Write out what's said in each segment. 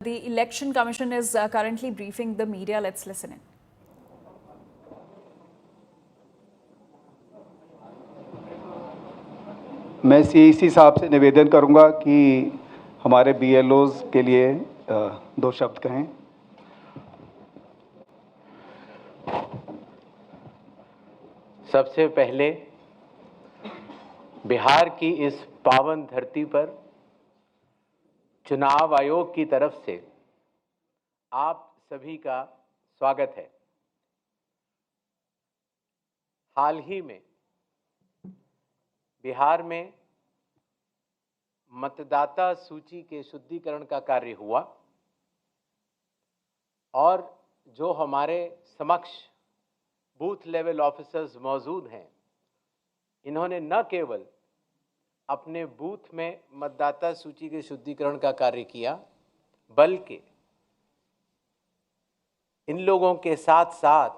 The Election Commission is currently briefing the media. Let's listen in. मैं CEC साहब से निवेदन करूंगा कि हमारे बीएलओज के लिए 2 शब्द कहें। सबसे पहले बिहार की इस पावन धरती पर चुनाव आयोग की तरफ से आप सभी का स्वागत है। हाल ही में बिहार में मतदाता सूची के शुद्धिकरण का कार्य हुआ और जो हमारे समक्ष बूथ लेवल ऑफिसर्स मौजूद हैं, इन्होंने न केवल अपने बूथ में मतदाता सूची के शुद्धिकरण का कार्य किया, बल्कि इन लोगों के साथ साथ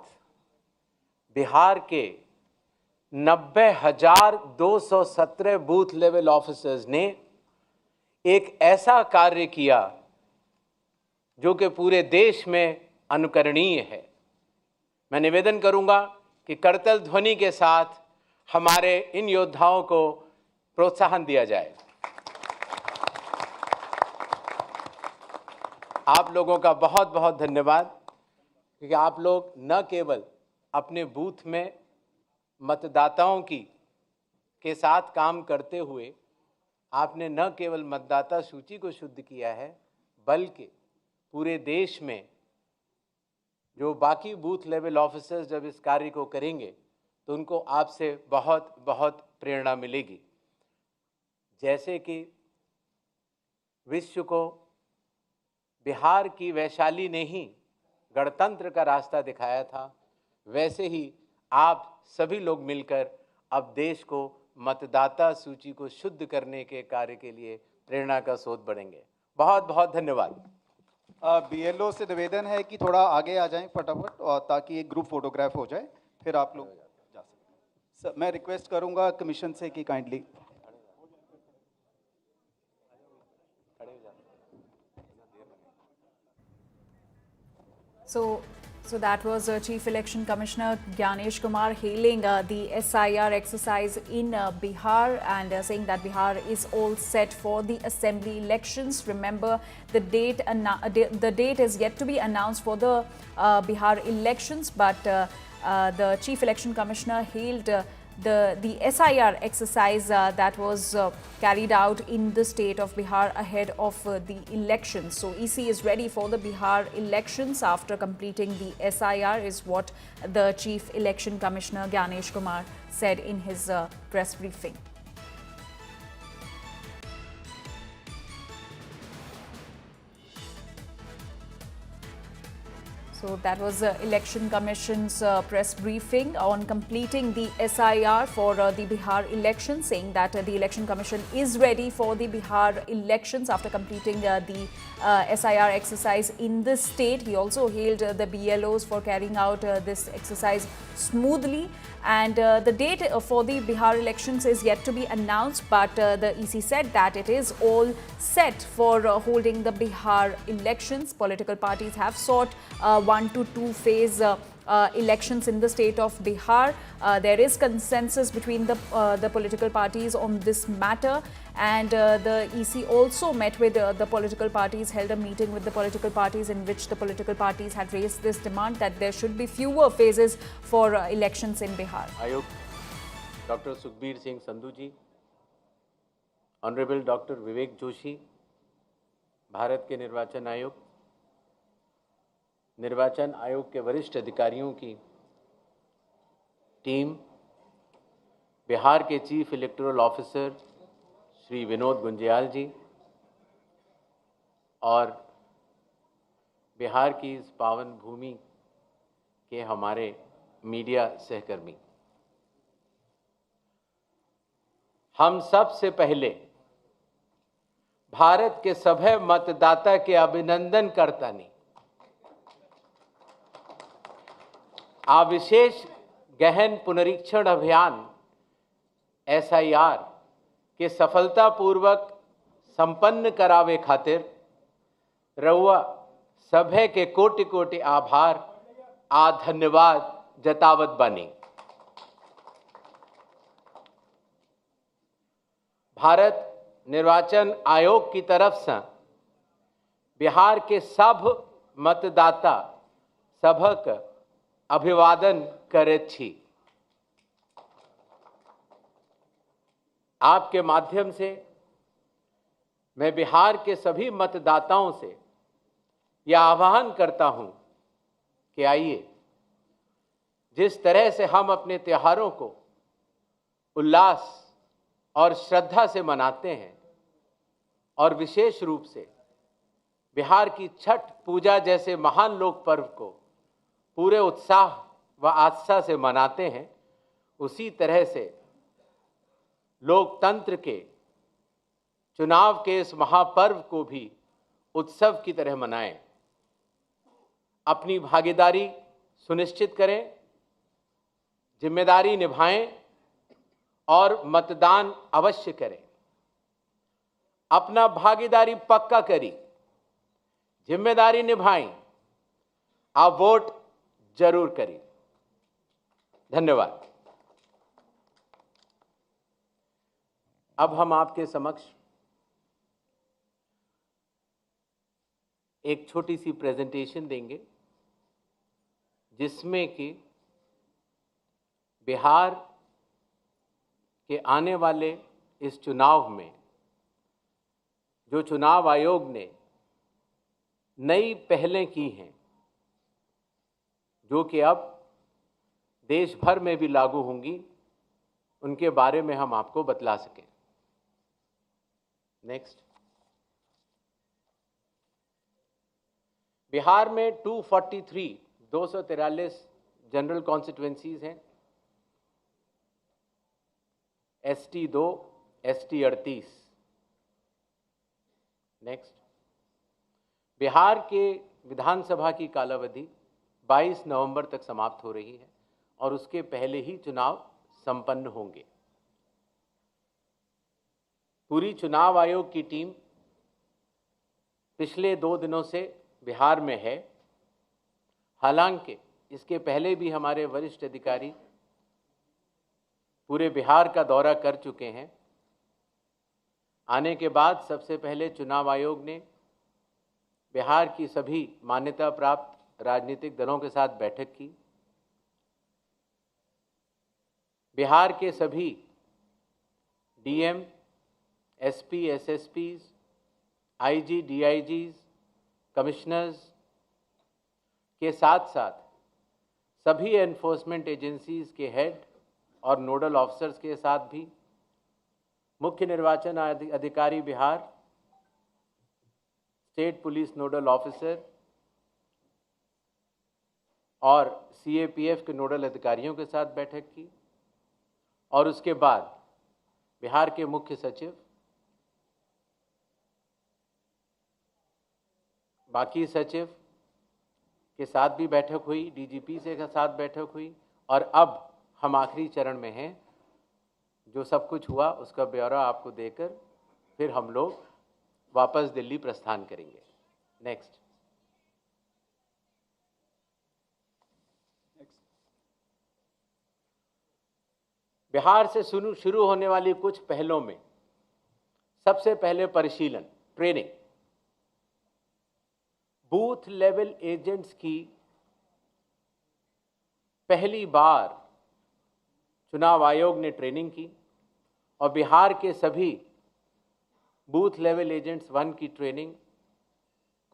बिहार के 90,217 बूथ लेवल ऑफिसर्स ने एक ऐसा कार्य किया जो कि पूरे देश में अनुकरणीय है। मैं निवेदन करूंगा कि करतल ध्वनि के साथ हमारे इन योद्धाओं को प्रोत्साहन दिया जाए। आप लोगों का बहुत बहुत धन्यवाद, क्योंकि आप लोग न केवल अपने बूथ में मतदाताओं के साथ काम करते हुए आपने न केवल मतदाता सूची को शुद्ध किया है, बल्कि पूरे देश में जो बाकी बूथ लेवल ऑफिसर्स जब इस कार्य को करेंगे तो उनको आपसे बहुत बहुत प्रेरणा मिलेगी। जैसे कि विश्व को बिहार की वैशाली ने ही गणतंत्र का रास्ता दिखाया था, वैसे ही आप सभी लोग मिलकर अब देश को मतदाता सूची को शुद्ध करने के कार्य के लिए प्रेरणा का स्रोत बढ़ेंगे। बहुत बहुत धन्यवाद। बीएलओ से निवेदन है कि थोड़ा आगे आ जाएं फटाफट, और ताकि एक ग्रुप फोटोग्राफ हो जाए, फिर आप लोग जा सकते हैं। मैं रिक्वेस्ट करूंगा कमीशन से कि kindly So that was Chief Election Commissioner Gyanesh Kumar hailing the SIR exercise in Bihar and saying that Bihar is all set for the assembly elections. Remember, the date is yet to be announced for the Bihar elections, but the Chief Election Commissioner hailed the SIR exercise that was carried out in the state of Bihar ahead of the elections. So EC is ready for the Bihar elections after completing the SIR, is what the Chief Election Commissioner Gyanesh Kumar said in his press briefing. So that was the Election Commission's press briefing on completing the SIR for the Bihar election, saying that the Election Commission is ready for the Bihar elections after completing the SIR exercise in the state. He also hailed the BLOs for carrying out this exercise smoothly. And the date for the Bihar elections is yet to be announced, but the EC said that it is all set for holding the Bihar elections. Political parties have sought 1 to 2 phase elections in the state of Bihar. There is consensus between the political parties on this matter, and the EC also met with the political parties, held a meeting with the political parties in which the political parties had raised this demand that there should be fewer phases for elections in Bihar. Ayuk, Dr. Sukhbir Singh Sandhu ji, Honorable Dr. Vivek Joshi, Bharat के निर्वाचन आयोग के वरिष्ठ अधिकारियों की टीम, बिहार के chief electoral officer Shri Vinod Gunjiyal ji और बिहार की इस पावन भूमि के हमारे मीडिया सहकर्मी, हम सबसे पहले भारत के सभी मतदाता के अभिनंदन करतानी आ विशेष गहन पुनरीक्षण अभियान SIR के सफलतापूर्वक संपन्न करावे खातिर रउआ सभे के कोटि कोटि आभार आ धन्यवाद जतावत बानी। भारत निर्वाचन आयोग की तरफ से बिहार के सब मतदाता सभक अभिवादन करैत छी। आपके माध्यम से मैं बिहार के सभी मतदाताओं से यह आह्वान करता हूं कि आइए, जिस तरह से हम अपने त्योहारों को उल्लास और श्रद्धा से मनाते हैं और विशेष रूप से बिहार की छठ पूजा जैसे महान लोक पर्व को पूरे उत्साह व आस्था से मनाते हैं, उसी तरह से लोकतंत्र के चुनाव के इस महापर्व को भी उत्सव की तरह मनाएं। अपनी भागीदारी सुनिश्चित करें, जिम्मेदारी निभाएं और मतदान अवश्य करें। अपना भागीदारी पक्का करी, जिम्मेदारी निभाएं, आप वोट जरूर करें। धन्यवाद। अब हम आपके समक्ष एक छोटी सी प्रेजेंटेशन देंगे जिसमें कि बिहार के आने वाले इस चुनाव में जो चुनाव आयोग ने नई पहलें की हैं, जो कि अब देश भर में भी लागू होंगी, उनके बारे में हम आपको बतला सकें। नेक्स्ट। बिहार में 243 जनरल कॉन्स्टिट्यूएंसीज हैं, ST 2, ST 38। नेक्स्ट। बिहार के विधानसभा की कालावधि 22 नवंबर तक समाप्त हो रही है और उसके पहले ही चुनाव संपन्न होंगे। पूरी चुनाव आयोग की टीम पिछले 2 दिनों से बिहार में है। हालांकि इसके पहले भी हमारे वरिष्ठ अधिकारी पूरे बिहार का दौरा कर चुके हैं। आने के बाद सबसे पहले चुनाव आयोग ने बिहार की सभी मान्यता प्राप्त राजनीतिक दलों के साथ बैठक की। बिहार के सभी DM, SP, SSPs, IG, DIGs, commissioners के साथ साथ सभी एनफोर्समेंट एजेंसीज के हेड और नोडल ऑफिसर्स के साथ भी मुख्य निर्वाचन अधिकारी Bihar, state police nodal officer और CAPF के नोडल अधिकारियों के साथ बैठक की और उसके बाद बिहार के मुख्य सचिव, बाकी सचिव के साथ भी बैठक हुई, DGP से के साथ बैठक हुई और अब हम आखिरी चरण में हैं। जो सब कुछ हुआ उसका ब्यौरा आपको देकर फिर हम लोग वापस दिल्ली प्रस्थान करेंगे। नेक्स्ट। बिहार से शुरू होने वाली कुछ पहलों में सबसे पहले परिशीलन, ट्रेनिंग। बूथ लेवल एजेंट्स की पहली बार चुनाव आयोग ने ट्रेनिंग की और बिहार के सभी बूथ लेवल एजेंट्स 1 की ट्रेनिंग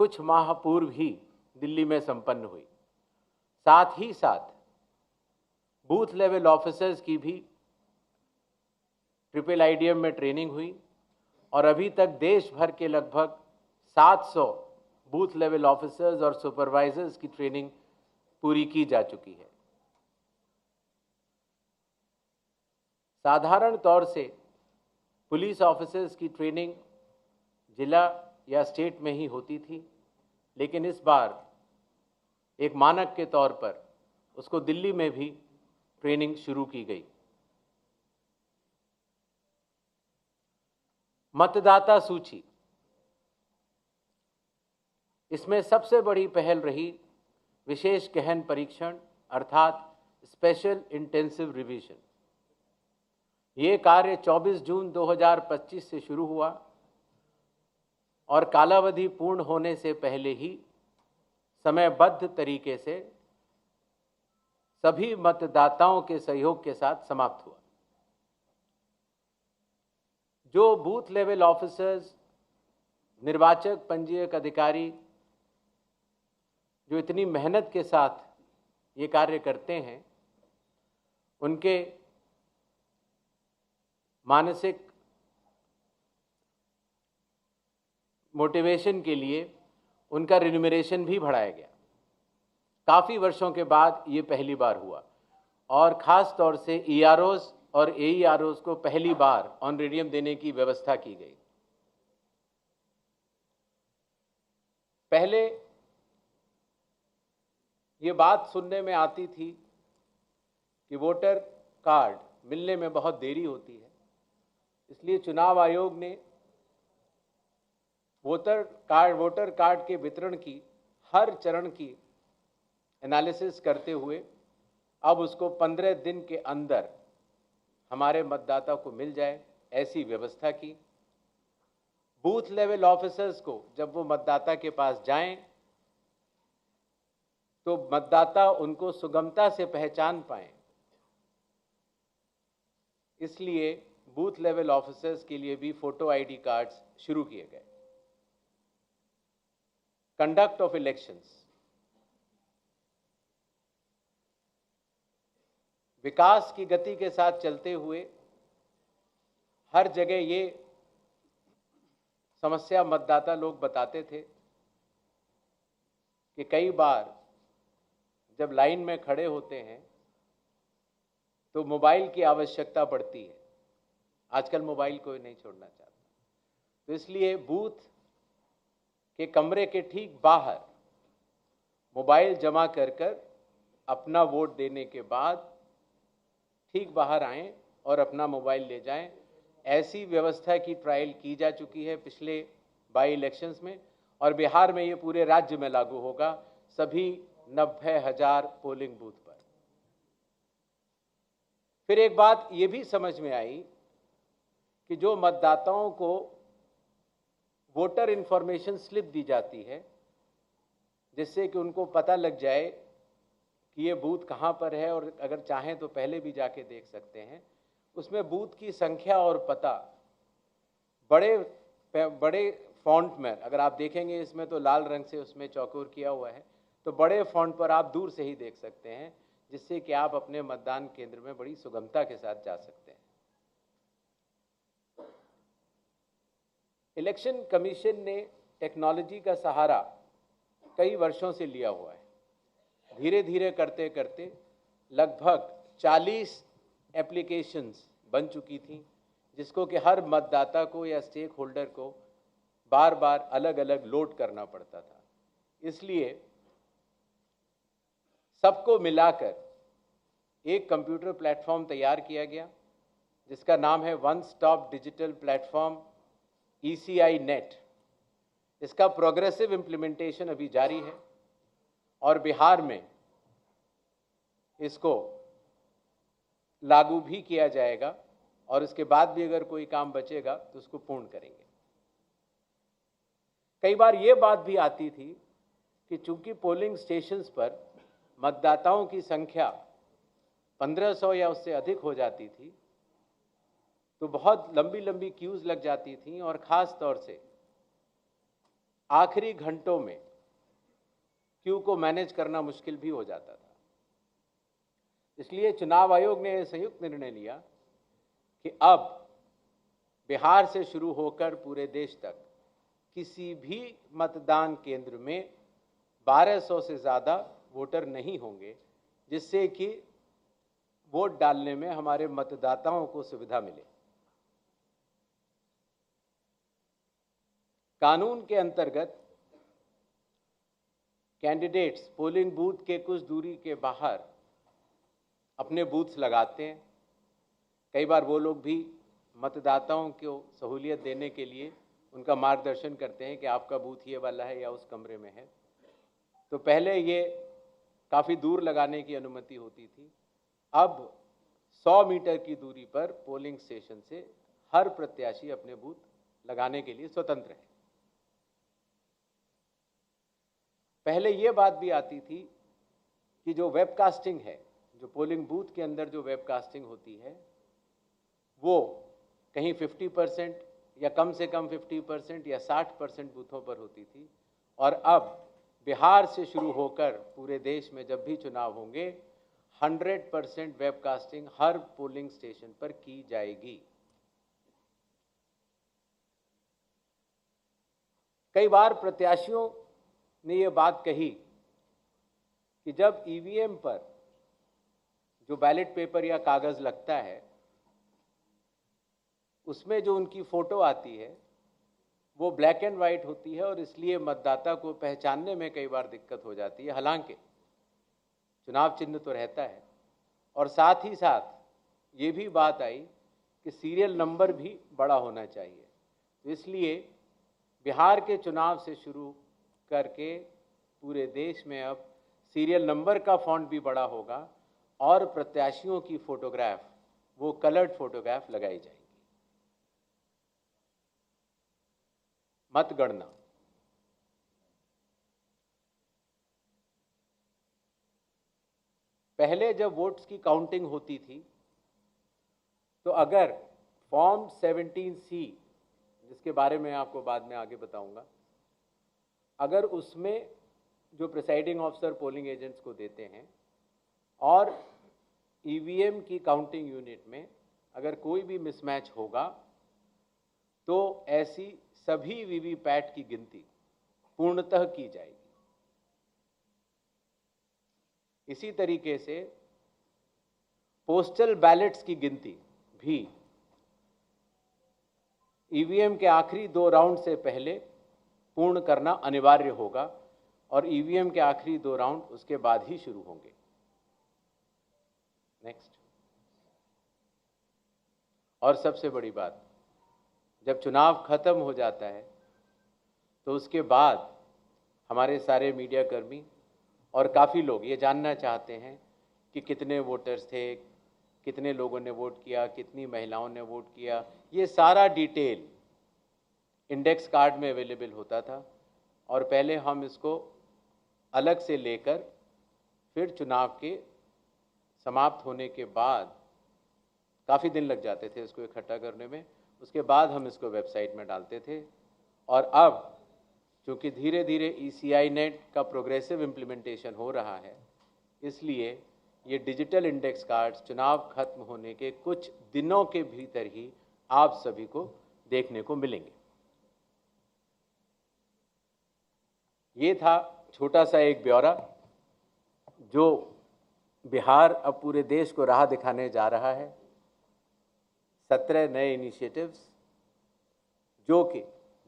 कुछ माह पूर्व ही दिल्ली में संपन्न हुई। साथ ही साथ बूथ लेवल ऑफिसर्स की भी IIIDM में ट्रेनिंग हुई और अभी तक देश भर के लगभग 700 बूथ लेवल ऑफिसर्स और सुपरवाइजर्स की ट्रेनिंग पूरी की जा चुकी है। साधारण तौर से पुलिस ऑफिसर्स की ट्रेनिंग जिला या स्टेट में ही होती थी, लेकिन इस बार एक मानक के तौर पर उसको दिल्ली में भी ट्रेनिंग शुरू की गई। मतदाता सूची। इसमें सबसे बड़ी पहल रही विशेष गहन परीक्षण अर्थात स्पेशल इंटेंसिव रिवीजन। ये कार्य 24 जून 2025 से शुरू हुआ और कालावधि पूर्ण होने से पहले ही समयबद्ध तरीके से सभी मतदाताओं के सहयोग के साथ समाप्त हुआ। जो बूथ लेवल ऑफिसर्स, निर्वाचक पंजीयक अधिकारी जो इतनी मेहनत के साथ ये कार्य करते हैं, उनके मानसिक मोटिवेशन के लिए उनका रिन्यूमरेशन भी बढ़ाया गया। काफ़ी वर्षों के बाद ये पहली बार हुआ और ख़ास तौर से EROs और AEROs को पहली बार ऑनरेडियम देने की व्यवस्था की गई। पहले ये बात सुनने में आती थी कि वोटर कार्ड मिलने में बहुत देरी होती है, इसलिए चुनाव आयोग ने वोटर कार्ड के वितरण की हर चरण की एनालिसिस करते हुए अब उसको 15 दिन के अंदर हमारे मतदाता को मिल जाए, ऐसी व्यवस्था की। बूथ लेवल ऑफिसर्स को जब वो मतदाता के पास जाएं तो मतदाता उनको सुगमता से पहचान पाएं, इसलिए बूथ लेवल ऑफिसर्स के लिए भी फोटो ID कार्ड्स शुरू किए गए। कंडक्ट ऑफ इलेक्शंस, विकास की गति के साथ चलते हुए हर जगह ये समस्या मतदाता लोग बताते थे कि कई बार जब लाइन में खड़े होते हैं तो मोबाइल की आवश्यकता पड़ती है। आजकल मोबाइल कोई नहीं छोड़ना चाहता, तो इसलिए बूथ के कमरे के ठीक बाहर मोबाइल जमा कर अपना वोट देने के बाद ठीक बाहर आएं और अपना मोबाइल ले जाएं। ऐसी व्यवस्था की ट्रायल की जा चुकी है पिछले बाई इलेक्शंस में और बिहार में ये पूरे राज्य में लागू होगा, सभी 90,000 पोलिंग बूथ पर। फिर एक बात ये भी समझ में आई कि जो मतदाताओं को वोटर इंफॉर्मेशन स्लिप दी जाती है, जिससे कि उनको पता लग जाए कि ये बूथ कहाँ पर है और अगर चाहें तो पहले भी जाके देख सकते हैं, उसमें बूथ की संख्या और पता बड़े फॉन्ट में, अगर आप देखेंगे इसमें तो लाल रंग से उसमें चौकोर किया हुआ है, तो बड़े फॉन्ट पर आप दूर से ही देख सकते हैं, जिससे कि आप अपने मतदान केंद्र में बड़ी सुगमता के साथ जा सकते हैं। इलेक्शन कमीशन ने टेक्नोलॉजी का सहारा कई वर्षों से लिया हुआ है। धीरे धीरे करते करते लगभग 40 एप्लीकेशंस बन चुकी थी, जिसको कि हर मतदाता को या स्टेक होल्डर को बार बार अलग अलग लोड करना पड़ता था। इसलिए सबको मिलाकर एक कंप्यूटर प्लेटफॉर्म तैयार किया गया, जिसका नाम है one stop digital platform ECI net. इसका प्रोग्रेसिव इम्प्लीमेंटेशन अभी जारी है और बिहार में इसको लागू भी किया जाएगा और इसके बाद भी अगर कोई काम बचेगा तो उसको पूर्ण करेंगे। कई बार ये बात भी आती थी कि चूंकि पोलिंग स्टेशंस पर मतदाताओं की संख्या 1500 या उससे अधिक हो जाती थी, तो बहुत लंबी लंबी क्यूज लग जाती थी और ख़ास तौर से आखिरी घंटों में क्यू को मैनेज करना मुश्किल भी हो जाता था। इसलिए चुनाव आयोग ने यह संयुक्त निर्णय लिया कि अब बिहार से शुरू होकर पूरे देश तक किसी भी मतदान केंद्र में 1200 से ज़्यादा वोटर नहीं होंगे, जिससे कि वोट डालने में हमारे मतदाताओं को सुविधा मिले। कानून के अंतर्गत कैंडिडेट्स पोलिंग बूथ के कुछ दूरी के बाहर अपने बूथ्स लगाते हैं। कई बार वो लोग भी मतदाताओं को सहूलियत देने के लिए उनका मार्गदर्शन करते हैं कि आपका बूथ ये वाला है या उस कमरे में है। तो पहले ये काफ़ी दूर लगाने की अनुमति होती थी, अब 100 मीटर की दूरी पर पोलिंग स्टेशन से हर प्रत्याशी अपने बूथ लगाने के लिए स्वतंत्र है। पहले ये बात भी आती थी कि जो वेबकास्टिंग है, जो पोलिंग बूथ के अंदर जो वेबकास्टिंग होती है, वो कहीं 50% या कम से कम 50% या 60% बूथों पर होती थी, और अब बिहार से शुरू होकर पूरे देश में जब भी चुनाव होंगे 100% वेबकास्टिंग हर पोलिंग स्टेशन पर की जाएगी। कई बार प्रत्याशियों ने ये बात कही कि जब ईवीएम पर जो बैलेट पेपर या कागज लगता है उसमें जो उनकी फोटो आती है वो ब्लैक एंड वाइट होती है, और इसलिए मतदाता को पहचानने में कई बार दिक्कत हो जाती है। हालांकि चुनाव चिन्ह तो रहता है, और साथ ही साथ ये भी बात आई कि सीरियल नंबर भी बड़ा होना चाहिए। तो इसलिए बिहार के चुनाव से शुरू करके पूरे देश में अब सीरियल नंबर का फॉन्ट भी बड़ा होगा, और प्रत्याशियों की फोटोग्राफ वो कलर्ड फोटोग्राफ लगाई जाएगी। मतगणना पहले जब वोट्स की काउंटिंग होती थी तो अगर फॉर्म 17C, जिसके बारे में आपको बाद में आगे बताऊंगा, अगर उसमें जो प्रिसाइडिंग ऑफिसर पोलिंग एजेंट्स को देते हैं और ईवीएम की काउंटिंग यूनिट में अगर कोई भी मिसमैच होगा तो ऐसी सभी वीवीपैट की गिनती पूर्णतः की जाएगी। इसी तरीके से पोस्टल बैलेट्स की गिनती भी ईवीएम के आखिरी 2 राउंड से पहले पूर्ण करना अनिवार्य होगा, और ईवीएम के आखिरी 2 राउंड उसके बाद ही शुरू होंगे। नेक्स्ट। और सबसे बड़ी बात, जब चुनाव खत्म हो जाता है तो उसके बाद हमारे सारे मीडिया कर्मी और काफ़ी लोग ये जानना चाहते हैं कि कितने वोटर्स थे, कितने लोगों ने वोट किया, कितनी महिलाओं ने वोट किया। ये सारा डिटेल इंडेक्स कार्ड में अवेलेबल होता था, और पहले हम इसको अलग से लेकर फिर चुनाव के समाप्त होने के बाद काफ़ी दिन लग जाते थे इसको इकट्ठा करने में, उसके बाद हम इसको वेबसाइट में डालते थे। और अब चूँकि धीरे धीरे ECI नेट का प्रोग्रेसिव इम्प्लीमेंटेशन हो रहा है, इसलिए ये डिजिटल इंडेक्स कार्ड्स चुनाव खत्म होने के कुछ दिनों के भीतर ही आप सभी को देखने को मिलेंगे। ये था छोटा सा एक ब्यौरा जो बिहार अब पूरे देश को राह दिखाने जा रहा है। 17 नए इनिशिएटिव्स जो कि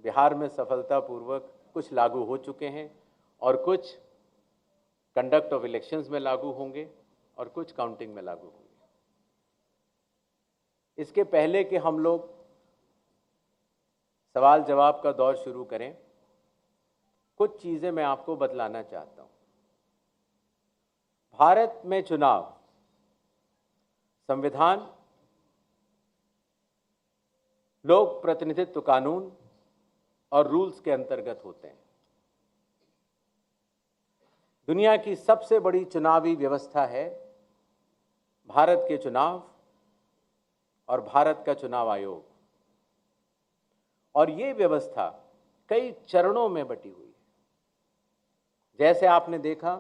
बिहार में सफलतापूर्वक कुछ लागू हो चुके हैं, और कुछ कंडक्ट ऑफ इलेक्शंस में लागू होंगे, और कुछ काउंटिंग में लागू होंगे। इसके पहले कि हम लोग सवाल जवाब का दौर शुरू करें, कुछ चीज़ें मैं आपको बतलाना चाहता हूँ। भारत में चुनाव संविधान, लोक प्रतिनिधित्व कानून और रूल्स के अंतर्गत होते हैं। दुनिया की सबसे बड़ी चुनावी व्यवस्था है भारत के चुनाव और भारत का चुनाव आयोग, और ये व्यवस्था कई चरणों में बटी हुई है। जैसे आपने देखा,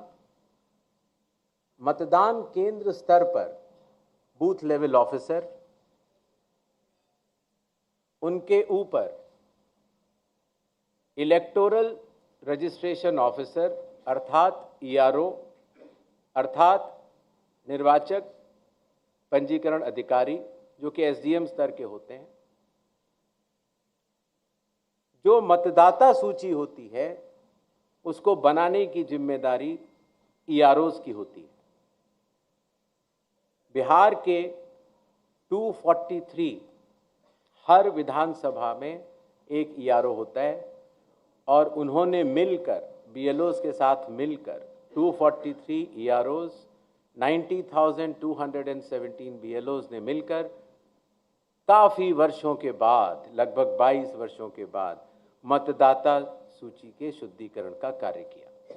मतदान केंद्र स्तर पर बूथ लेवल ऑफिसर, उनके ऊपर इलेक्टोरल रजिस्ट्रेशन ऑफिसर अर्थात ERO अर्थात निर्वाचक पंजीकरण अधिकारी, जो कि SDM स्तर के होते हैं। जो मतदाता सूची होती है उसको बनाने की जिम्मेदारी EROs की होती है। बिहार के 243 हर विधानसभा में एक ईआरओ होता है और उन्होंने मिलकर बीएलओज के साथ मिलकर 243 ईआरओज 90,217 बीएलओज ने मिलकर काफ़ी वर्षों के बाद, लगभग 22 वर्षों के बाद मतदाता सूची के शुद्धिकरण का कार्य किया।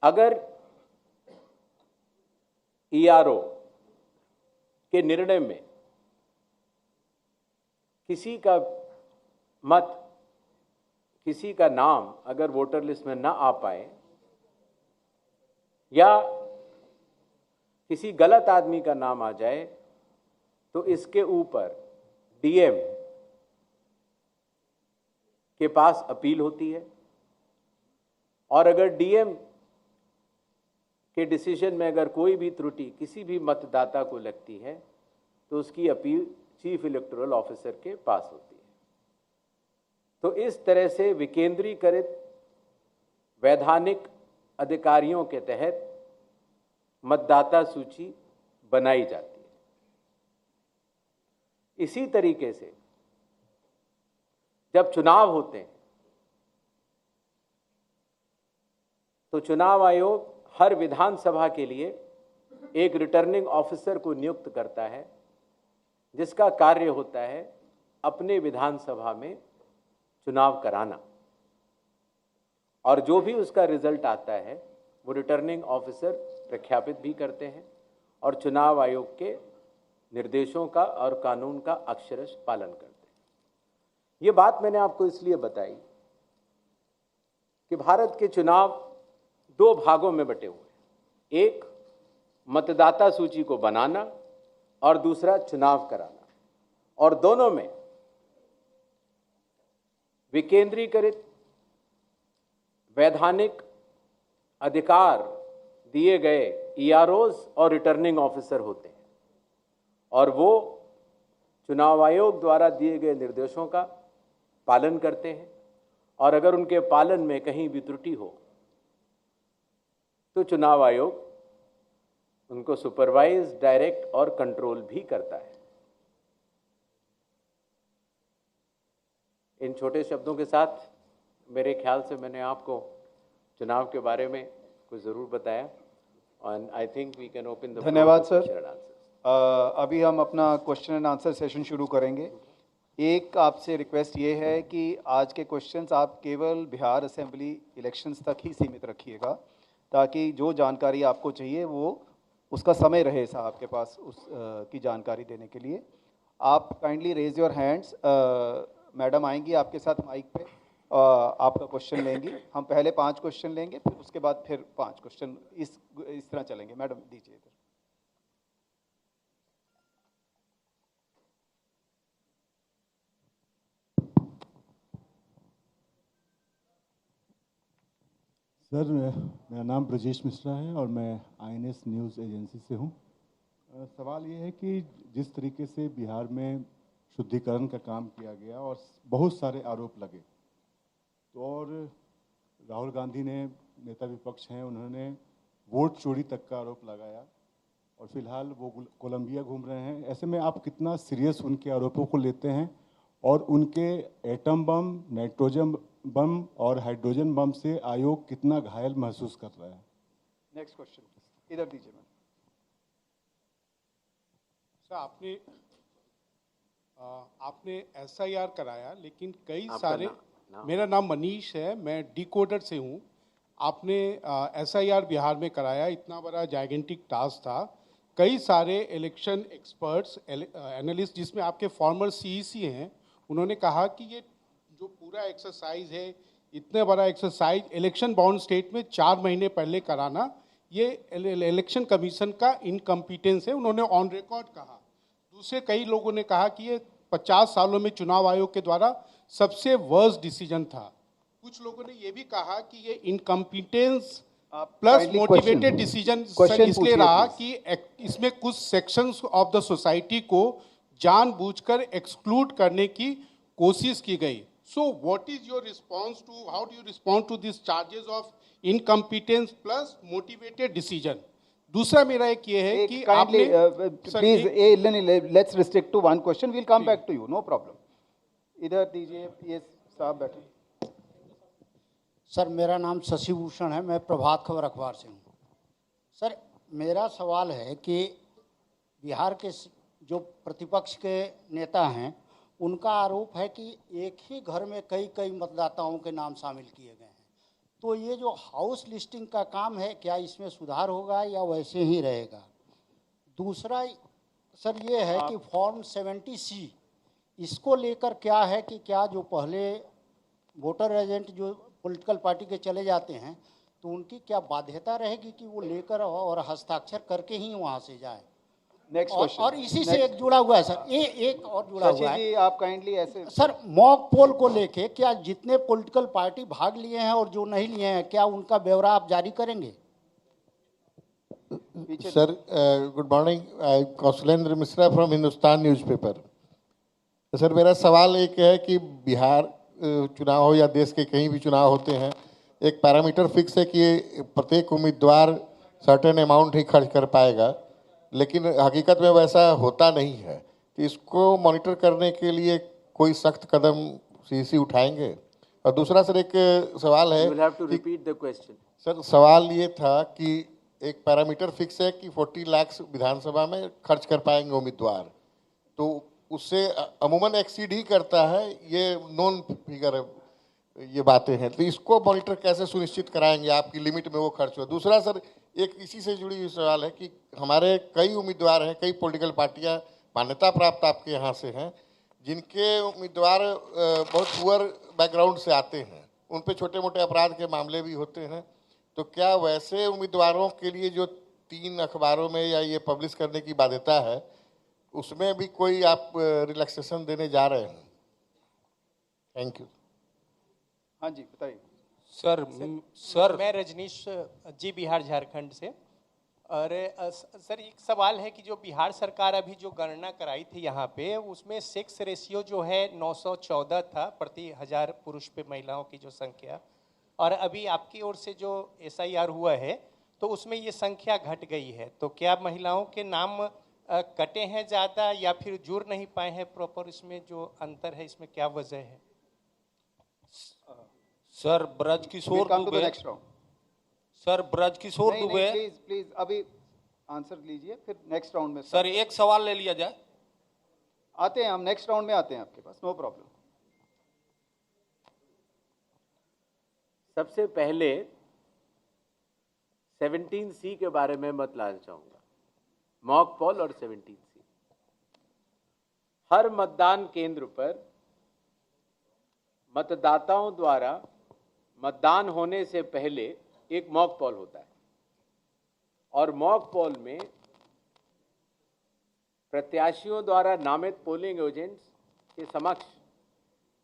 अगर ईआरओ के निर्णय में किसी का मत, किसी का नाम अगर वोटर लिस्ट में ना आ पाए या किसी गलत आदमी का नाम आ जाए तो इसके ऊपर डीएम के पास अपील होती है और अगर डीएम के डिसीजन में अगर कोई भी त्रुटि किसी भी मतदाता को लगती है तो उसकी अपील चीफ इलेक्टोरल ऑफिसर के पास होती है। तो इस तरह से विकेंद्रीकृत वैधानिक अधिकारियों के तहत मतदाता सूची बनाई जाती है। इसी तरीके से जब चुनाव होते हैं तो चुनाव आयोग हर विधानसभा के लिए एक रिटर्निंग ऑफिसर को नियुक्त करता है जिसका कार्य होता है अपने विधानसभा में चुनाव कराना, और जो भी उसका रिजल्ट आता है वो रिटर्निंग ऑफिसर प्रख्यापित भी करते हैं और चुनाव आयोग के निर्देशों का और कानून का अक्षरश पालन करते हैं। ये बात मैंने आपको इसलिए बताई कि भारत के चुनाव दो भागों में बटे हुए हैं, एक मतदाता सूची को बनाना और दूसरा चुनाव कराना, और दोनों में विकेंद्रीकृत वैधानिक अधिकार दिए गए ईआरओज और रिटर्निंग ऑफिसर होते हैं और वो चुनाव आयोग द्वारा दिए गए निर्देशों का पालन करते हैं, और अगर उनके पालन में कहीं भी त्रुटि हो तो चुनाव आयोग उनको सुपरवाइज, डायरेक्ट और कंट्रोल भी करता है। इन छोटे शब्दों के साथ मेरे ख्याल से मैंने आपको चुनाव के बारे में कुछ ज़रूर बताया और I think we can open the धन्यवाद सर। अभी हम अपना क्वेश्चन एंड आंसर सेशन शुरू करेंगे। एक आपसे रिक्वेस्ट ये है कि आज के क्वेश्चंस आप केवल बिहार असेंबली इलेक्शंस तक ही सीमित रखिएगा ताकि जो जानकारी आपको चाहिए वो उसका समय रहे साहब के पास की जानकारी देने के लिए। आप kindly raise your hands, madam आएंगी आपके साथ माइक पे, आपका क्वेश्चन लेंगी। हम पहले 5 क्वेश्चन लेंगे, फिर उसके बाद फिर 5 क्वेश्चन, इस तरह चलेंगे। मैडम दीजिए इधर। सर, मेरा नाम ब्रजेश मिश्रा है और मैं आईएनएस न्यूज़ एजेंसी से हूँ। सवाल ये है कि जिस तरीके से बिहार में शुद्धिकरण का काम किया गया और बहुत सारे आरोप लगे, तो और राहुल गांधी ने, नेता विपक्ष हैं, उन्होंने वोट चोरी तक का आरोप लगाया और फिलहाल वो कोलंबिया घूम रहे हैं। ऐसे में आप कितना सीरियस उनके आरोपों को लेते हैं और उनके एटम बम, नाइट्रोजन बम और हाइड्रोजन बम से आयोग कितना घायल महसूस कर रहा है? नेक्स्ट क्वेश्चन इधर दीजिए मैम। सर, आपने एसआईआर कराया, लेकिन कई सारे मेरा नाम मनीष है, मैं डिकोडर से हूँ। आपने एसआईआर बिहार में कराया, इतना बड़ा जाइगेंटिक टास्क था। कई सारे इलेक्शन एक्सपर्ट्स, एनालिस्ट, जिसमें आपके फॉर्मर सीईसी हैं, उन्होंने कहा कि ये जो पूरा एक्सरसाइज है, इतने बड़ा एक्सरसाइज इलेक्शन बाउंड स्टेट में 4 महीने पहले कराना, ये इलेक्शन कमीशन का इनकम्पिटेंस है, उन्होंने ऑन रिकॉर्ड कहा। दूसरे कई लोगों ने कहा कि ये 50 सालों में चुनाव आयोग के द्वारा सबसे वर्स्ट डिसीजन था। कुछ लोगों ने ये भी कहा कि ये इनकम्पिटेंस प्लस मोटिवेटेड डिसीजन इसलिए रहा कि इसमें कुछ सेक्शंस ऑफ द सोसाइटी को जानबूझकर एक्सक्लूड करने की कोशिश की गई। So what is your response to, how do you respond to these charges of incompetence plus motivated decision? दूसरा मेरा एक ये है कि आपने please let's restrict to 1 question, we'll come back to you, no problem. इधर दीजिए, ये साहब बैठे। सर मेरा नाम शशि भूषण है, मैं प्रभात खबर अखबार से हूँ। सर मेरा सवाल है कि बिहार के जो प्रतिपक्ष के नेता हैं उनका आरोप है कि एक ही घर में कई कई मतदाताओं के नाम शामिल किए गए हैं। तो ये जो हाउस लिस्टिंग का काम है, क्या इसमें सुधार होगा या वैसे ही रहेगा? दूसरा सर ये है कि फॉर्म 70C इसको लेकर क्या है कि क्या जो पहले वोटर एजेंट जो पॉलिटिकल पार्टी के चले जाते हैं तो उनकी क्या बाध्यता रहेगी कि वो लेकर और हस्ताक्षर करके ही वहाँ से जाए? Next question. और इसी से एक जुड़ा हुआ है सर, एक और जुड़ा हुआ है जी, आप काइंडली ऐसे सर, मॉक पोल को लेके क्या जितने पॉलिटिकल पार्टी भाग लिए हैं और जो नहीं लिए हैं, क्या उनका ब्यौरा आप जारी करेंगे? Sir good morning, Kaushalendra Mishra from Hindustan newspaper. Sir मेरा सवाल एक है कि बिहार चुनाव हो या देश के कहीं भी चुनाव होते हैं, एक पैरामीटर फिक्स है कि प्रत्येक उम्मीदवार सर्टेन अमाउंट ही खर्च कर पाएगा, लेकिन हकीकत में वैसा होता नहीं है। तो इसको मॉनिटर करने के लिए कोई सख्त कदम सीसी उठाएंगे? और दूसरा सर एक सवाल है, You will have to repeat the question. Sir सवाल ये था कि एक पैरामीटर फिक्स है कि 40 लाख विधानसभा में खर्च कर पाएंगे उम्मीदवार, तो उससे अमूमन एक्सीड ही करता है, ये नॉन फिगर है, ये बातें हैं। तो इसको मॉनिटर कैसे सुनिश्चित कराएंगे आपकी लिमिट में वो खर्च हो? दूसरा सर एक इसी से जुड़ी हुई सवाल है कि हमारे कई उम्मीदवार हैं, कई पॉलिटिकल पार्टियां मान्यता प्राप्त आपके यहाँ से हैं, जिनके उम्मीदवार बहुत पुअर बैकग्राउंड से आते हैं, उन पे छोटे मोटे अपराध के मामले भी होते हैं। तो क्या वैसे उम्मीदवारों के लिए जो 3 अखबारों में या ये पब्लिश करने की बाध्यता है, उसमें भी कोई आप रिलैक्सेशन देने जा रहे हैं? Thank you. हाँ जी बताइए। सर मैं रजनीश जी, बिहार झारखंड से। और सर एक सवाल है कि जो बिहार सरकार अभी जो गणना कराई थी यहाँ पे, उसमें सेक्स रेशियो जो है 914 था प्रति 1000 पुरुष पे महिलाओं की जो संख्या, और अभी आपकी ओर से जो SIR हुआ है तो उसमें ये संख्या घट गई है। तो क्या महिलाओं के नाम कटे हैं ज़्यादा या फिर जुड़ नहीं पाए हैं प्रॉपर? इसमें जो अंतर है इसमें क्या वजह है? Sir Brajkishore Dubey, next round. Sir Brajkishore Dubey, please please अभी आंसर लीजिए, फिर नेक्स्ट राउंड में सर एक सवाल ले लिया जाए। आते हैं हम, नेक्स्ट राउंड में आते हैं आपके पास, नो प्रॉब्लम। सबसे पहले 17C के बारे में बतलाना चाहूँगा, मॉक पोल और 17C। हर मतदान केंद्र पर मतदाताओं द्वारा मतदान होने से पहले एक मॉक पोल होता है, और मॉक पोल में प्रत्याशियों द्वारा नामित पोलिंग एजेंट्स के समक्ष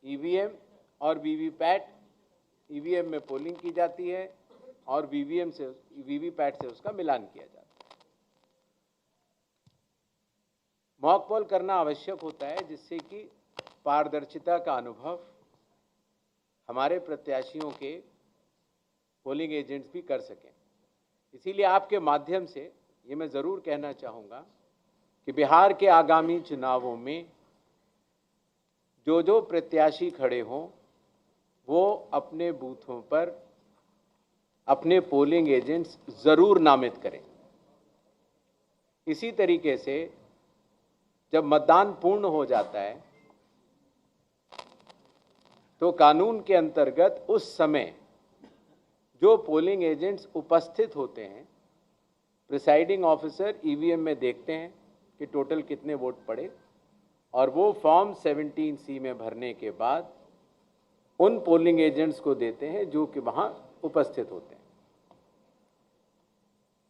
EVM और VVPAT, EVM में पोलिंग की जाती है और VVPAT से उसका मिलान किया जाता है। मॉक पोल करना आवश्यक होता है जिससे कि पारदर्शिता का अनुभव हमारे प्रत्याशियों के पोलिंग एजेंट्स भी कर सकें। इसीलिए आपके माध्यम से ये मैं ज़रूर कहना चाहूँगा कि बिहार के आगामी चुनावों में जो प्रत्याशी खड़े हों वो अपने बूथों पर अपने पोलिंग एजेंट्स ज़रूर नामित करें। इसी तरीके से जब मतदान पूर्ण हो जाता है तो कानून के अंतर्गत उस समय जो पोलिंग एजेंट्स उपस्थित होते हैं, प्रिसाइडिंग ऑफिसर EVM में देखते हैं कि टोटल कितने वोट पड़े, और वो फॉर्म 17C में भरने के बाद उन पोलिंग एजेंट्स को देते हैं जो कि वहाँ उपस्थित होते हैं।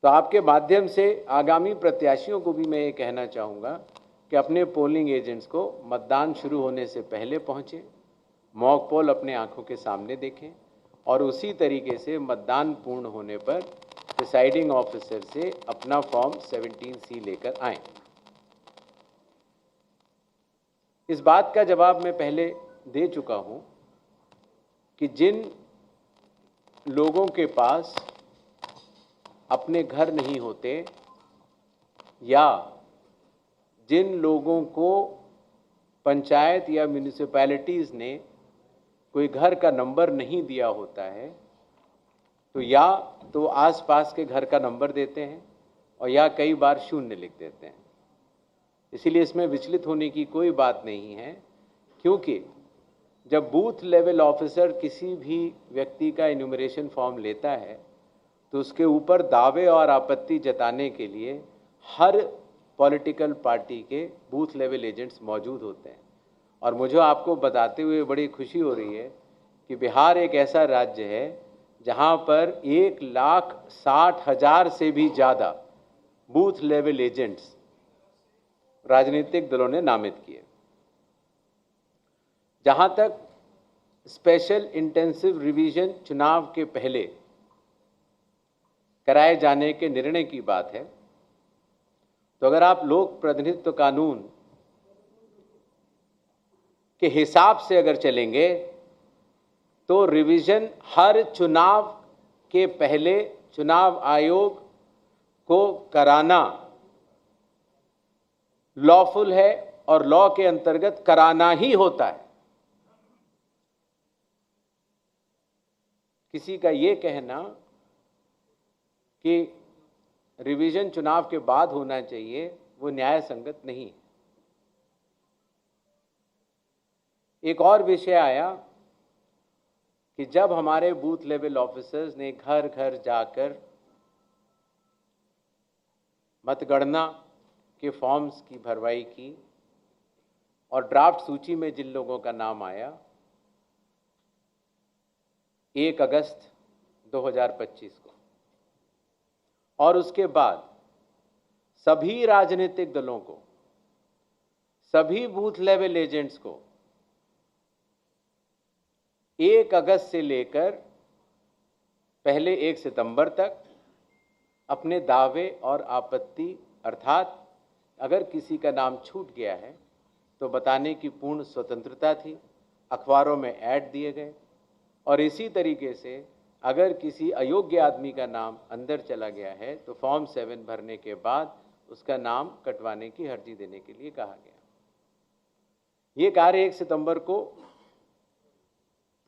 तो आपके माध्यम से आगामी प्रत्याशियों को भी मैं ये कहना चाहूँगा कि अपने पोलिंग एजेंट्स को मतदान शुरू होने से पहले पहुँचें, मॉक पोल अपने आंखों के सामने देखें, और उसी तरीके से मतदान पूर्ण होने पर प्रिसाइडिंग ऑफिसर से अपना फॉर्म 17C लेकर आएं। इस बात का जवाब मैं पहले दे चुका हूं कि जिन लोगों के पास अपने घर नहीं होते या जिन लोगों को पंचायत या म्यूनिसिपैलिटीज़ ने कोई घर का नंबर नहीं दिया होता है तो या तो आसपास के घर का नंबर देते हैं और या कई बार शून्य लिख देते हैं। इसीलिए इसमें विचलित होने की कोई बात नहीं है, क्योंकि जब बूथ लेवल ऑफिसर किसी भी व्यक्ति का इन्यूमरेशन फॉर्म लेता है तो उसके ऊपर दावे और आपत्ति जताने के लिए हर पॉलिटिकल पार्टी के बूथ लेवल एजेंट्स मौजूद होते हैं। और मुझे आपको बताते हुए बड़ी खुशी हो रही है कि बिहार एक ऐसा राज्य है जहां पर 1,60,000 से भी ज़्यादा बूथ लेवल एजेंट्स राजनीतिक दलों ने नामित किए। जहां तक स्पेशल इंटेंसिव रिवीजन चुनाव के पहले कराए जाने के निर्णय की बात है, तो अगर आप लोक प्रतिनिधित्व कानून के हिसाब से अगर चलेंगे तो रिवीजन हर चुनाव के पहले चुनाव आयोग को कराना लॉफुल है और लॉ के अंतर्गत कराना ही होता है। किसी का ये कहना कि रिवीजन चुनाव के बाद होना चाहिए वो न्याय संगत नहीं है। एक और विषय आया कि जब हमारे बूथ लेवल ऑफिसर्स ने घर घर जाकर मतगणना के फॉर्म्स की भरवाई की और ड्राफ्ट सूची में जिन लोगों का नाम आया 1 अगस्त 2025 को, और उसके बाद सभी राजनीतिक दलों को, सभी बूथ लेवल एजेंट्स को 1 अगस्त से लेकर पहले 1 सितंबर तक अपने दावे और आपत्ति, अर्थात अगर किसी का नाम छूट गया है तो बताने की पूर्ण स्वतंत्रता थी। अखबारों में ऐड दिए गए और इसी तरीके से अगर किसी अयोग्य आदमी का नाम अंदर चला गया है तो फॉर्म 7 भरने के बाद उसका नाम कटवाने की अर्जी देने के लिए कहा गया। ये कार्य 1 सितंबर को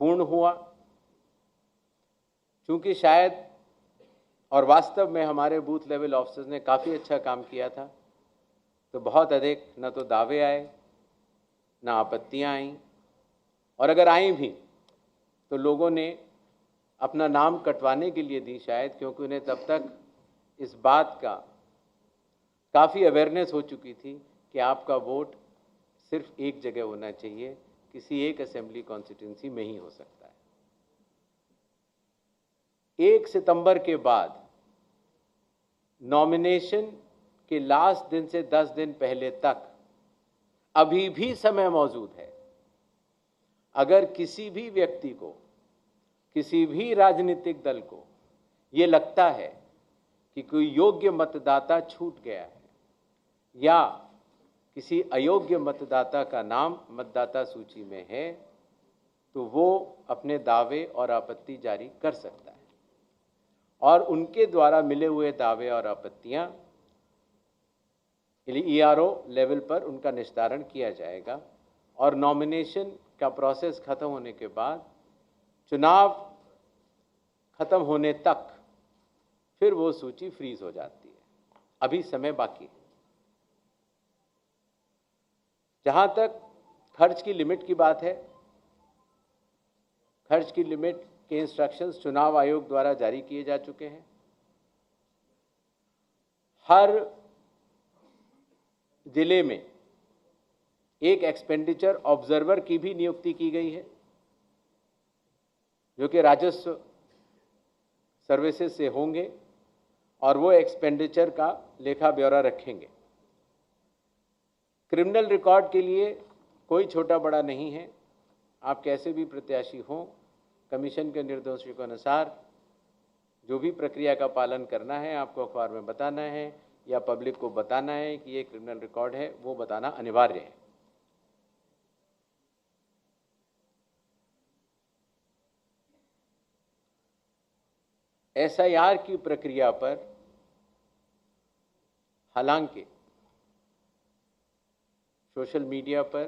पूर्ण हुआ। चूंकि शायद और वास्तव में हमारे बूथ लेवल ऑफिसर्स ने काफ़ी अच्छा काम किया था, तो बहुत अधिक न तो दावे आए न आपत्तियां आईं, और अगर आई भी तो लोगों ने अपना नाम कटवाने के लिए दी, शायद क्योंकि उन्हें तब तक इस बात का काफ़ी अवेयरनेस हो चुकी थी कि आपका वोट सिर्फ एक जगह होना चाहिए, किसी एक असेंबली कॉन्स्टिट्यूंसी में ही हो सकता है। 1 सितंबर के बाद नॉमिनेशन के लास्ट दिन से 10 दिन पहले तक अभी भी समय मौजूद है। अगर किसी भी व्यक्ति को, किसी भी राजनीतिक दल को ये लगता है कि कोई योग्य मतदाता छूट गया है या किसी अयोग्य मतदाता का नाम मतदाता सूची में है, तो वो अपने दावे और आपत्ति जारी कर सकता है और उनके द्वारा मिले हुए दावे और आपत्तियां ERO लेवल पर उनका निस्तारण किया जाएगा और नॉमिनेशन का प्रोसेस खत्म होने के बाद चुनाव खत्म होने तक फिर वो सूची फ्रीज हो जाती है। अभी समय बाकी है। जहां तक खर्च की लिमिट की बात है, खर्च की लिमिट के इंस्ट्रक्शंस चुनाव आयोग द्वारा जारी किए जा चुके हैं। हर जिले में एक एक्सपेंडिचर ऑब्जर्वर की भी नियुक्ति की गई है, जो कि राजस्व सर्विसेज से होंगे और वो एक्सपेंडिचर का लेखा ब्यौरा रखेंगे। क्रिमिनल रिकॉर्ड के लिए कोई छोटा बड़ा नहीं है। आप कैसे भी प्रत्याशी हों, कमीशन के निर्देशों के अनुसार जो भी प्रक्रिया का पालन करना है आपको अखबार में बताना है या पब्लिक को बताना है कि ये क्रिमिनल रिकॉर्ड है, वो बताना अनिवार्य है। SIR की प्रक्रिया पर हालांकि सोशल मीडिया पर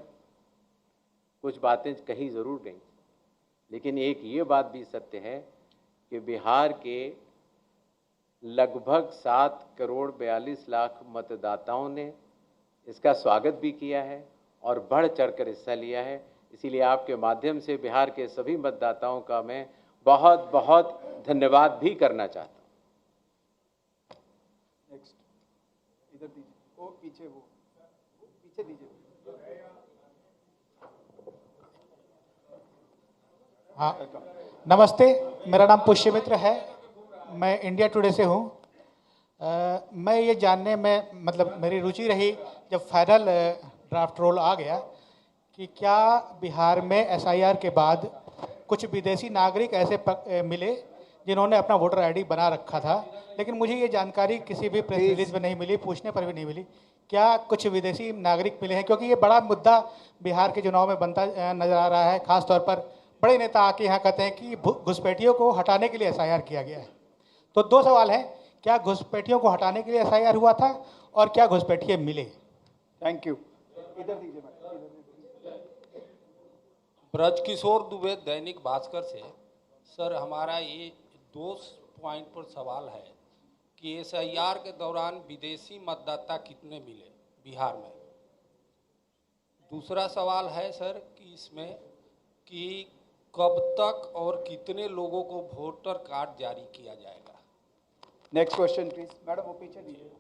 कुछ बातें कही ज़रूर गई, लेकिन एक ये बात भी सत्य है कि बिहार के लगभग 7,42,00,000 मतदाताओं ने इसका स्वागत भी किया है और बढ़ चढ़कर हिस्सा लिया है। इसीलिए आपके माध्यम से बिहार के सभी मतदाताओं का मैं बहुत बहुत धन्यवाद भी करना चाहता हूँ। नेक्स्ट इधर दीजिए, वो पीछे दीजिए। हाँ, नमस्ते, मेरा नाम पुष्य मित्र है, मैं इंडिया टुडे से हूँ। मैं ये जानने में मतलब मेरी रुचि रही जब फाइनल ड्राफ्ट रोल आ गया कि क्या बिहार में एसआईआर के बाद कुछ विदेशी नागरिक ऐसे मिले जिन्होंने अपना वोटर आईडी बना रखा था, लेकिन मुझे ये जानकारी किसी भी प्रेस रिलीज में नहीं मिली, पूछने पर भी नहीं मिली। क्या कुछ विदेशी नागरिक मिले हैं? क्योंकि ये बड़ा मुद्दा बिहार के चुनाव में बनता नजर आ रहा है। खास तौर पर बड़े नेता आके यहाँ कहते हैं कि घुसपैठियों को हटाने के लिए एसआईआर किया गया है। तो दो सवाल हैं, क्या घुसपैठियों को हटाने के लिए एसआईआर हुआ था और क्या घुसपैठिए मिले? Thank you. इधर दीजिए। ब्रजकिशोर दुबे, दैनिक भास्कर से। सर, हमारा ये 2 पॉइंट पर सवाल है कि एसआईआर के दौरान विदेशी मतदाता कितने मिले बिहार में। दूसरा सवाल है सर कि इसमें कि कब तक और कितने लोगों को वोटर कार्ड जारी किया जाएगा। Next question please. मैडम वो पीछे दीजिए।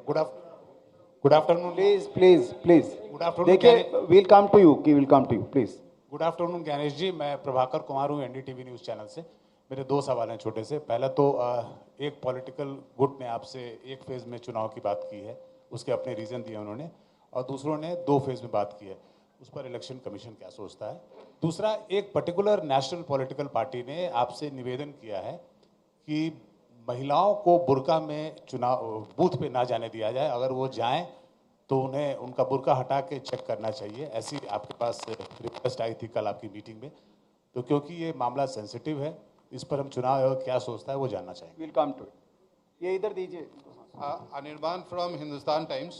Good afternoon please. Good afternoon. देखिए, will come to you please. Good afternoon Gyanesh ji, मैं प्रभाकर कुमार हूँ एनडीटीवी न्यूज़ चैनल से। मेरे 2 सवाल हैं छोटे से। पहला तो एक पॉलिटिकल गुट ने आपसे एक फेज़ में चुनाव की बात की है, उसके अपने रीज़न दिए उन्होंने, और दूसरों ने 2 फेज़ में बात की है। उस पर इलेक्शन कमीशन क्या सोचता है? दूसरा, एक पर्टिकुलर नेशनल पॉलिटिकल पार्टी ने आपसे निवेदन किया है कि महिलाओं को बुर्का में चुनाव बूथ पे ना जाने दिया जाए, अगर वो जाएं तो उन्हें उनका बुर्का हटा के चेक करना चाहिए। ऐसी आपके पास रिक्वेस्ट आई थी कल आपकी मीटिंग में। तो क्योंकि ये मामला सेंसिटिव है, इस पर हम चुनाव आयोग क्या सोचता है वो जानना चाहेंगे। Will come to it. ये इधर दीजिए। Anirban from Hindustan Times.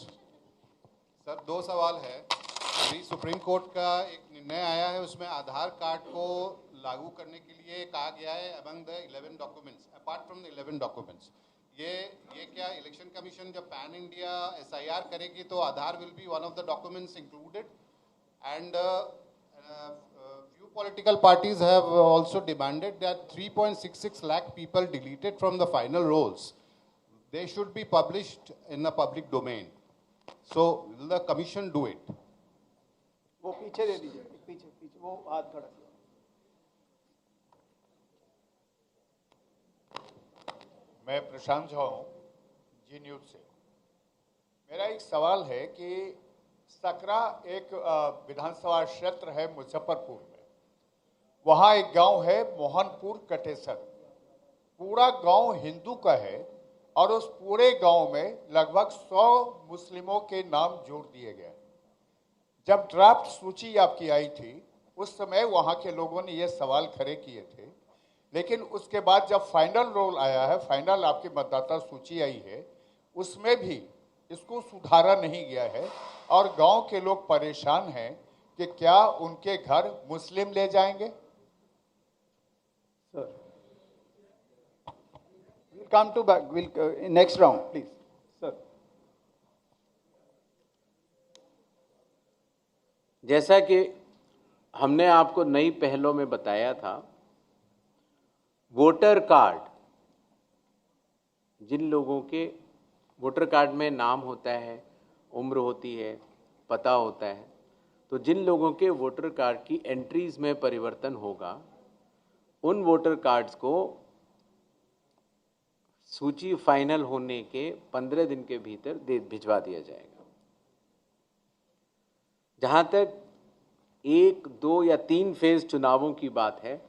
Sir, 2 सवाल है। अभी सुप्रीम कोर्ट का एक निर्णय आया है, उसमें आधार कार्ड को लागू करने के लिए कहा गया है among the 11 documents, apart from the 11 documents. ये क्या इलेक्शन कमीशन जब पैन इंडिया एसआईआर करेगी तो Aadhaar will be one of the documents included? And few political parties have also demanded that 3.66 lakh people deleted from the final rolls, they should be published in the public domain. So will the commission do it? वो पीछे दे दीजिए, पीछे वो हाथ खड़ा। मैं प्रशांत झा हूँ, जी news से। मेरा एक सवाल है कि सकरा एक विधानसभा क्षेत्र है मुजफ्फरपुर में, वहाँ एक गांव है मोहनपुर कटेसर। पूरा गांव हिंदू का है और उस पूरे गांव में लगभग 100 मुस्लिमों के नाम जोड़ दिए गए। जब ड्राफ्ट सूची आपकी आई थी उस समय वहाँ के लोगों ने ये सवाल खड़े किए थे, लेकिन उसके बाद जब फाइनल रोल आया है, फाइनल आपकी मतदाता सूची आई है, उसमें भी इसको सुधारा नहीं गया है और गांव के लोग परेशान हैं कि क्या उनके घर मुस्लिम ले जाएंगे। Sir, we'll come to back. Next round, please. Sir. जैसा कि हमने आपको नई पहलों में बताया था, वोटर कार्ड, जिन लोगों के वोटर कार्ड में नाम होता है, उम्र होती है, पता होता है, तो जिन लोगों के वोटर कार्ड की एंट्रीज में परिवर्तन होगा, उन वोटर कार्ड्स को सूची फाइनल होने के 15 दिन के भीतर भिजवा दिया जाएगा। जहां तक 1, 2 या 3 फेज चुनावों की बात है,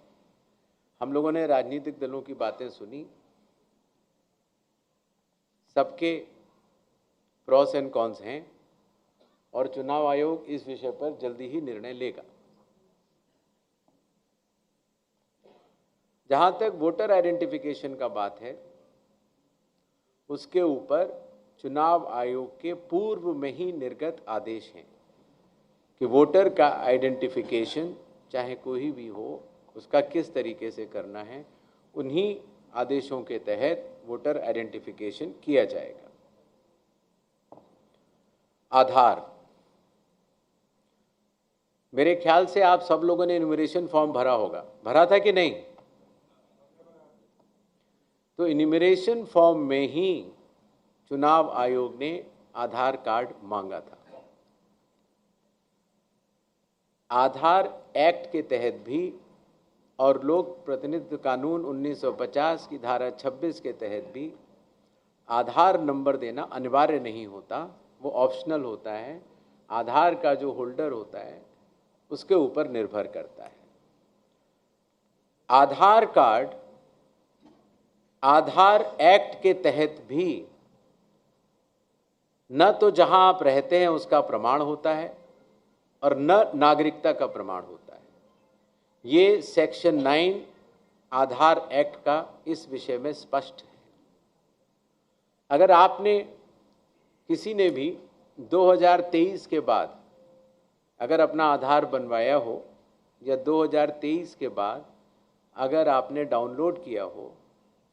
हम लोगों ने राजनीतिक दलों की बातें सुनी, सबके प्रॉस एंड कॉन्स हैं और चुनाव आयोग इस विषय पर जल्दी ही निर्णय लेगा। जहां तक वोटर आइडेंटिफिकेशन का बात है, उसके ऊपर चुनाव आयोग के पूर्व में ही निर्गत आदेश हैं कि वोटर का आइडेंटिफिकेशन चाहे कोई भी हो उसका किस तरीके से करना है। उन्हीं आदेशों के तहत वोटर आइडेंटिफिकेशन किया जाएगा। आधार, मेरे ख्याल से आप सब लोगों ने इन्यूमरेशन फॉर्म भरा होगा, भरा था कि नहीं? तो इन्यूमरेशन फॉर्म में ही चुनाव आयोग ने आधार कार्ड मांगा था। आधार एक्ट के तहत भी और लोक प्रतिनिधित्व कानून 1950 की धारा 26 के तहत भी आधार नंबर देना अनिवार्य नहीं होता, वो ऑप्शनल होता है। आधार का जो होल्डर होता है उसके ऊपर निर्भर करता है। आधार कार्ड आधार एक्ट के तहत भी न तो जहां आप रहते हैं उसका प्रमाण होता है और न नागरिकता का प्रमाण होता है। ये सेक्शन 9 आधार एक्ट का इस विषय में स्पष्ट है। अगर आपने किसी ने भी 2023 के बाद अगर अपना आधार बनवाया हो या 2023 के बाद अगर आपने डाउनलोड किया हो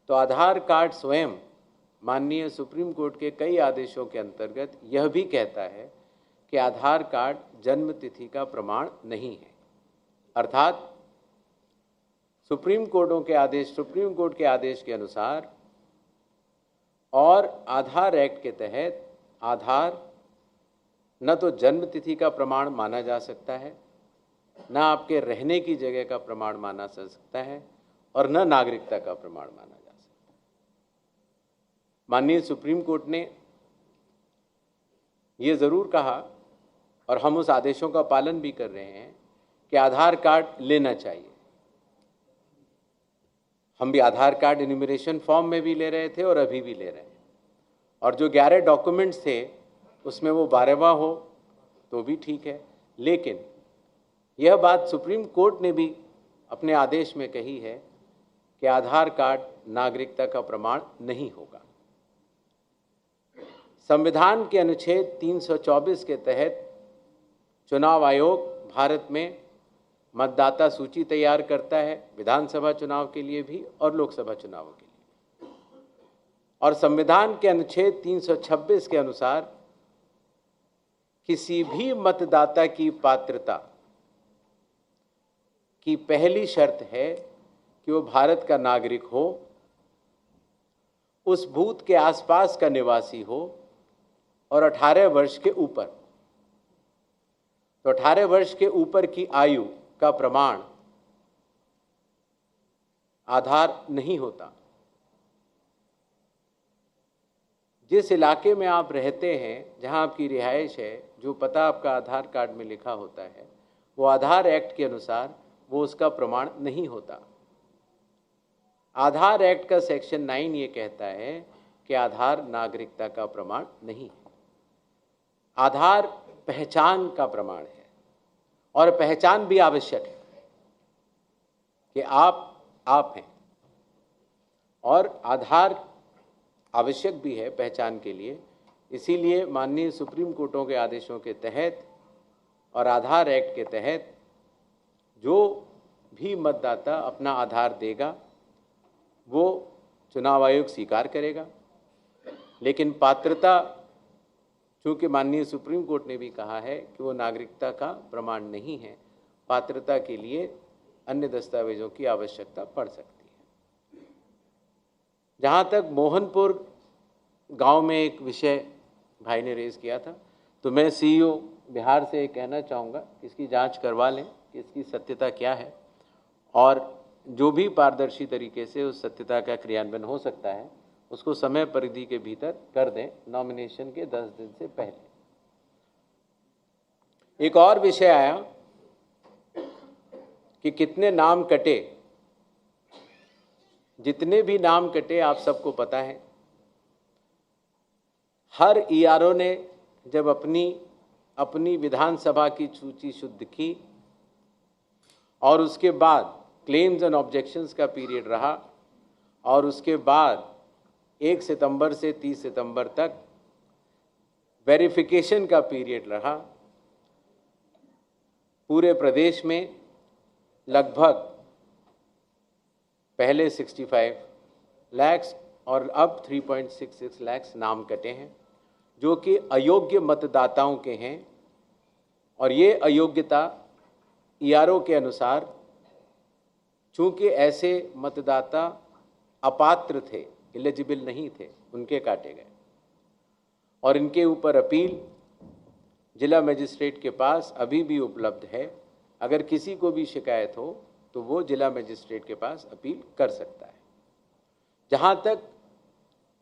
तो आधार कार्ड स्वयं माननीय सुप्रीम कोर्ट के कई आदेशों के अंतर्गत यह भी कहता है कि आधार कार्ड जन्म तिथि का प्रमाण नहीं है। अर्थात सुप्रीम कोर्ट के आदेश के अनुसार और आधार एक्ट के तहत आधार न तो जन्म तिथि का प्रमाण माना जा सकता है, न आपके रहने की जगह का प्रमाण माना जा सकता है और न नागरिकता का प्रमाण माना जा सकता है। माननीय सुप्रीम कोर्ट ने ये ज़रूर कहा और हम उस आदेशों का पालन भी कर रहे हैं कि आधार कार्ड लेना चाहिए। हम भी आधार कार्ड इन्यूमरेशन फॉर्म में भी ले रहे थे और अभी भी ले रहे हैं, और जो 11 डॉक्यूमेंट्स थे उसमें वो 12वां हो तो भी ठीक है। लेकिन यह बात सुप्रीम कोर्ट ने भी अपने आदेश में कही है कि आधार कार्ड नागरिकता का प्रमाण नहीं होगा। संविधान के अनुच्छेद 324 के तहत चुनाव आयोग भारत में मतदाता सूची तैयार करता है, विधानसभा चुनाव के लिए भी और लोकसभा चुनावों के लिए। और संविधान के अनुच्छेद 326 के अनुसार किसी भी मतदाता की पात्रता की पहली शर्त है कि वो भारत का नागरिक हो, उस बूथ के आसपास का निवासी हो और 18 वर्ष के ऊपर। तो 18 वर्ष के ऊपर की आयु का प्रमाण आधार नहीं होता। जिस इलाके में आप रहते हैं, जहां आपकी रिहाइश है, जो पता आपका आधार कार्ड में लिखा होता है, वो आधार एक्ट के अनुसार वो उसका प्रमाण नहीं होता। आधार एक्ट का सेक्शन 9 ये कहता है कि आधार नागरिकता का प्रमाण नहीं है। आधार पहचान का प्रमाण है और पहचान भी आवश्यक है कि आप हैं, और आधार आवश्यक भी है पहचान के लिए। इसीलिए माननीय सुप्रीम कोर्टों के आदेशों के तहत और आधार एक्ट के तहत जो भी मतदाता अपना आधार देगा वो चुनाव आयोग स्वीकार करेगा। लेकिन पात्रता, चूँकि माननीय सुप्रीम कोर्ट ने भी कहा है कि वो नागरिकता का प्रमाण नहीं है, पात्रता के लिए अन्य दस्तावेजों की आवश्यकता पड़ सकती है। जहाँ तक मोहनपुर गांव में एक विषय भाई ने रेज़ किया था, तो मैं सीईओ बिहार से कहना चाहूँगा कि इसकी जांच करवा लें कि इसकी सत्यता क्या है, और जो भी पारदर्शी तरीके से उस सत्यता का क्रियान्वयन हो सकता है उसको समय परिधि के भीतर कर दें, नॉमिनेशन के 10 दिन से पहले। एक और विषय आया कि कितने नाम कटे। जितने भी नाम कटे आप सबको पता है। हर ईआरओ ने जब अपनी विधानसभा की सूची शुद्ध की और उसके बाद क्लेम्स एंड ऑब्जेक्शंस का पीरियड रहा और उसके बाद 1 सितंबर से 30 सितंबर तक वेरिफिकेशन का पीरियड रहा। पूरे प्रदेश में लगभग पहले 65 लाख और अब 3.66 लाख नाम कटे हैं, जो कि अयोग्य मतदाताओं के हैं। और ये अयोग्यता ईआरओ के अनुसार, चूंकि ऐसे मतदाता अपात्र थे, एलिजिबल नहीं थे, उनके काटे गए। और इनके ऊपर अपील जिला मजिस्ट्रेट के पास अभी भी उपलब्ध है। अगर किसी को भी शिकायत हो तो वो जिला मजिस्ट्रेट के पास अपील कर सकता है। जहाँ तक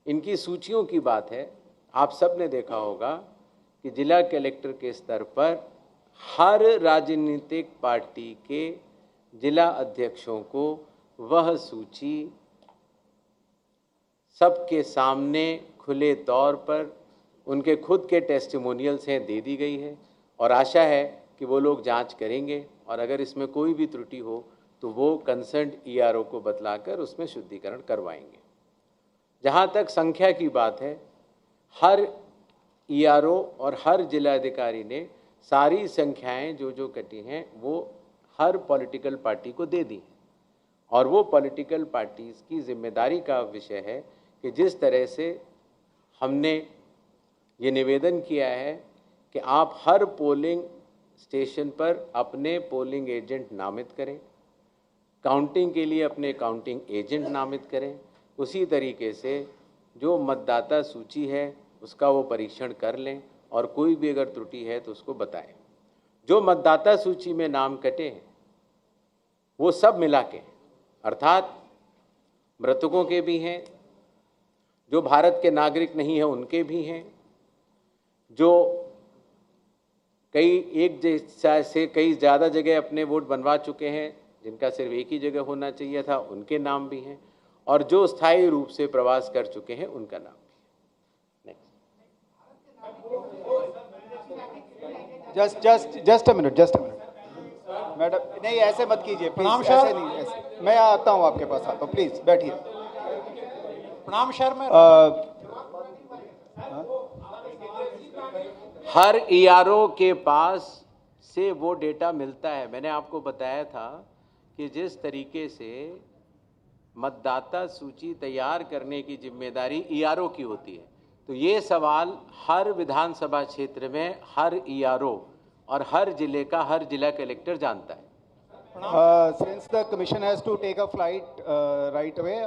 इनकी सूचियों की बात है, आप सब ने देखा होगा कि जिला कलेक्टर के स्तर पर हर राजनीतिक पार्टी के जिला अध्यक्षों को वह सूची सबके सामने खुले तौर पर उनके खुद के टेस्टिमोनियल्स हैं दे दी गई है। और आशा है कि वो लोग जांच करेंगे और अगर इसमें कोई भी त्रुटि हो तो वो कंसर्न्ड ईआरओ को बतलाकर उसमें शुद्धिकरण करवाएंगे। जहाँ तक संख्या की बात है, हर ईआरओ और हर जिलाधिकारी ने सारी संख्याएं जो कटी हैं वो हर पॉलिटिकल पार्टी को दे दी हैं। और वो पॉलिटिकल पार्टीज़ की जिम्मेदारी का विषय है कि जिस तरह से हमने ये निवेदन किया है कि आप हर पोलिंग स्टेशन पर अपने पोलिंग एजेंट नामित करें, काउंटिंग के लिए अपने काउंटिंग एजेंट नामित करें, उसी तरीके से जो मतदाता सूची है उसका वो परीक्षण कर लें और कोई भी अगर त्रुटि है तो उसको बताएं। जो मतदाता सूची में नाम कटे हैं वो सब मिला के, अर्थात मृतकों के भी हैं, जो भारत के नागरिक नहीं हैं उनके भी हैं, जो एक जैसा से कई ज़्यादा जगह अपने वोट बनवा चुके हैं, जिनका सिर्फ एक ही जगह होना चाहिए था, उनके नाम भी हैं, और जो स्थायी रूप से प्रवास कर चुके हैं उनका नाम भी है। जस्ट अ मिनट मैडम, नहीं ऐसे मत कीजिए प्लीज, ऐसे नहीं, ऐसे मैं आता हूँ, आपके पास आता हूँ, प्लीज बैठिए। प्रणाम सर। मैं हर ईआरओ के पास से वो डेटा मिलता है। मैंने आपको बताया था कि जिस तरीके से मतदाता सूची तैयार करने की जिम्मेदारी ईआरओ की होती है, तो ये सवाल हर विधानसभा क्षेत्र में हर ईआरओ और हर जिले का हर जिला कलेक्टर जानता है। Since the commission has to take a flight right away,